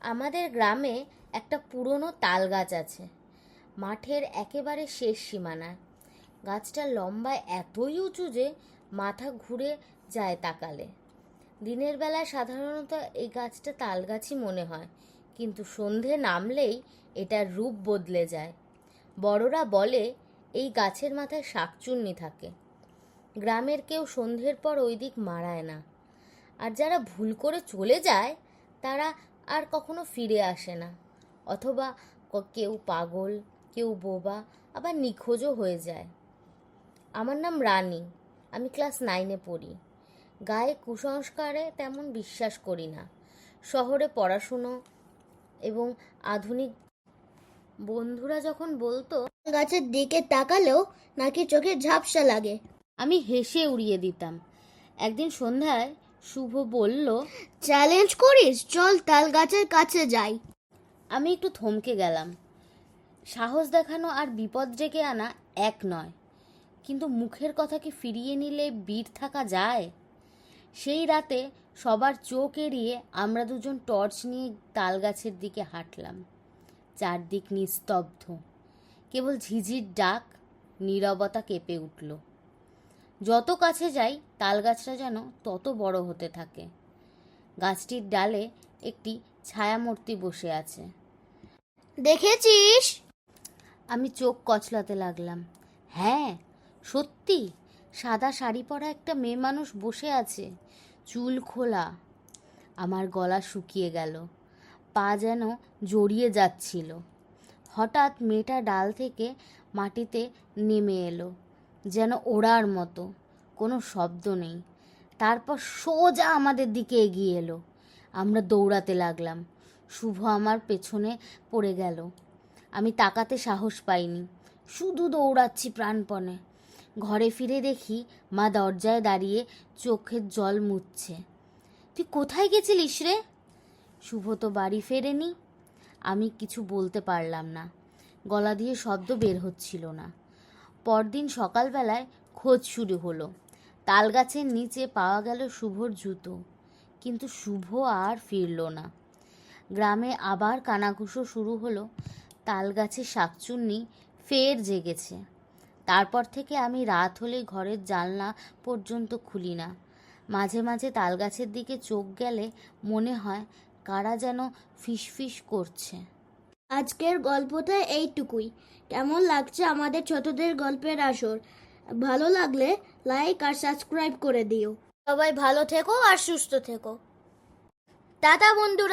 আমাদের গ্রামে একটা পুরনো তাল গাছ আছে, মাঠের একেবারে শেষ সীমানায়। গাছটার লম্বায় এতই উঁচু যে মাথা ঘুরে যায় তাকালে। দিনের বেলায় সাধারণত এই গাছটা তাল গাছই মনে হয়, কিন্তু সন্ধে নামলেই এটার রূপ বদলে যায়। বড়রা বলে এই গাছের মাথায় শাকচুন্নি থাকে। গ্রামের কেউ সন্ধ্যের পর ওই দিক মারায় না, আর যারা ভুল করে চলে যায় তারা আর কখনো ফিরে আসে না। অথবা কেউ পাগল, কেউ বোবা, আবার নিখোঁজও হয়ে যায়। আমার নাম রানী, আমি ক্লাস 9-এ পড়ি। গায়ে কুসংস্কারে তেমন বিশ্বাস করি না। শহরে পড়াশুনো এবং আধুনিক বন্ধুরা যখন বলতো গাছের দিকে তাকালেও নাকি চোখে ঝাপসা লাগে, আমি হেসে উড়িয়ে দিতাম। একদিন সন্ধ্যায় শুভ বলল, চ্যালেঞ্জ করিস, চল তাল গাছের কাছে যাই। আমি একটু থমকে গেলাম। সাহস দেখানো আর বিপদ ডেকে আনা এক নয়, কিন্তু মুখের কথাকে ফিরিয়ে নিলে বীর থাকা যায়? সেই রাতে সবার চোখ এড়িয়ে আমরা দুজন টর্চ নিয়ে তাল গাছের দিকে হাঁটলাম। চারদিক নিস্তব্ধ, কেবল ঝিঝির ডাক, নীরবতা কেঁপে উঠল। যত কাছে যাই তাল গাছটা যেন তত বড় হতে থাকে। গাছটির ডালে একটি ছায়ামূর্তি বসে আছে। দেখেছিস? আমি চোখ কচলাতে লাগলাম। হ্যাঁ, সত্যি, সাদা শাড়ি পরা একটা মেয়ে মানুষ বসে আছে, চুল খোলা। আমার গলা শুকিয়ে গেল, পা যেন জড়িয়ে যাচ্ছিল। হঠাৎ মেয়েটা ডাল থেকে মাটিতে নেমে এলো, যেন ওড়ার মতো। কোনো শব্দ নেই। তারপর সোজা আমাদের দিকে এগিয়ে এলো। আমরা দৌড়াতে লাগলাম। শুভ আমার পেছনে পড়ে গেল। আমি তাকাতে সাহস পাইনি, শুধু দৌড়াচ্ছি প্রাণপণে। ঘরে ফিরে দেখি মা দরজায় দাঁড়িয়ে চোখের জল মুছছে। তুই কোথায় গেছিলিস রে? শুভ তো বাড়ি ফেরেনি। আমি কিছু বলতে পারলাম না, গলা দিয়ে শব্দ বের হচ্ছিল না। পরদিন সকালবেলায় খোঁজ শুরু হলো। তাল গাছের নিচে পাওয়া গেল শুভর জুতো, কিন্তু শুভ আর ফিরল না। গ্রামে আবার কানাঘুষো শুরু হলো। তাল গাছের শাকচুন্নি ফের জেগেছে। তারপর থেকে আমি রাত হলেই ঘরের জানলা পর্যন্ত খুলি না। মাঝে মাঝে তাল গাছের দিকে চোখ গেলে মনে হয় কারা যেন ফিসফিস করছে। আজকের গল্পটা এইটুকুই। কেমন লাগছে আমাদের ছোটদের গল্পের আসর? ভালো লাগলে লাইক আর সাবস্ক্রাইব করে দিও। সবাই ভালো থেকো আর সুস্থ থেকো। টাটা বন্ধুরা।